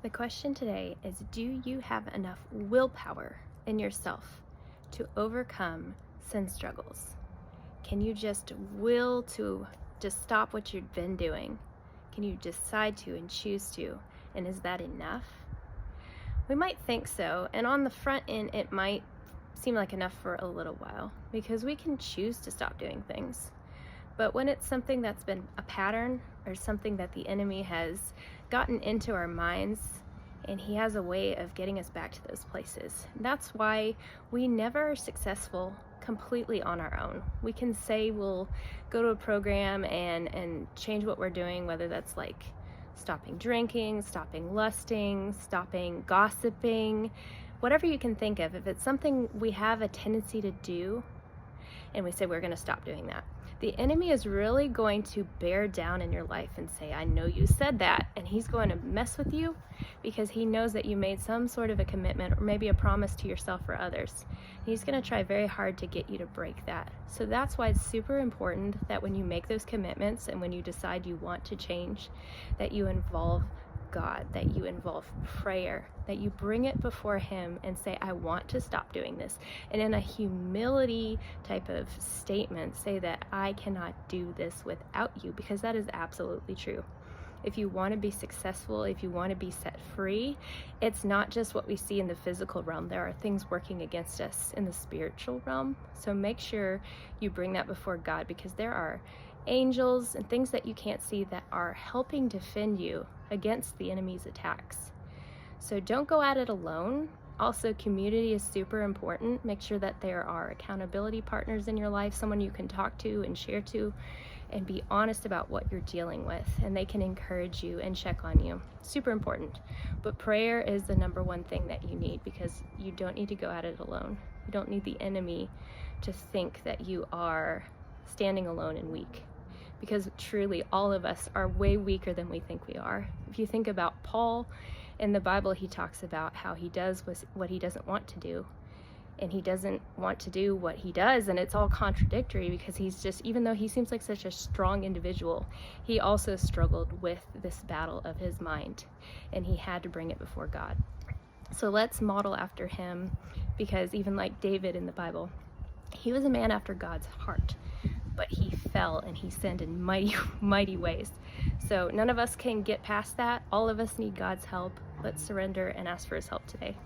The question today is, do you have enough willpower in yourself to overcome sin struggles? Can you just will to just stop what you've been doing? Can you decide to and choose to? And is that enough? We might think so, and on the front end it might seem like enough for a little while because we can choose to stop doing things. But when it's something that's been a pattern or something that the enemy has gotten into our minds, and he has a way of getting us back to those places. That's why we never are successful completely on our own. We can say we'll go to a program and change what we're doing, whether that's like stopping drinking, stopping lusting, stopping gossiping, whatever you can think of. If it's something we have a tendency to do and we say we're going to stop doing that, the enemy is really going to bear down in your life and say, I know you said that, and he's going to mess with you because he knows that you made some sort of a commitment or maybe a promise to yourself or others. He's going to try very hard to get you to break that. So that's why it's super important that when you make those commitments and when you decide you want to change, that you involve God, that you involve prayer, that you bring it before him and say, I want to stop doing this. And in a humility type of statement, say that I cannot do this without you, because that is absolutely true. If you want to be successful, if you want to be set free, it's not just what we see in the physical realm. There are things working against us in the spiritual realm. So make sure you bring that before God, because there are angels and things that you can't see that are helping defend you against the enemy's attacks. So don't go at it alone. Also, community is super important. Make sure that there are accountability partners in your life, someone you can talk to and share to, and be honest about what you're dealing with, and they can encourage you and check on you. Super important. But prayer is the number one thing that you need, because you don't need to go at it alone. You don't need the enemy to think that you are standing alone and weak, because truly all of us are way weaker than we think we are. If you think about Paul in the Bible, he talks about how he does what he doesn't want to do, and he doesn't want to do what he does, and it's all contradictory, because he's just, even though he seems like such a strong individual, he also struggled with this battle of his mind, and he had to bring it before God. So let's model after him, because even like David in the Bible, he was a man after God's heart, but he fell and he sinned in mighty ways. So none of us can get past that. All of us need God's help. Let's surrender and ask for his help today.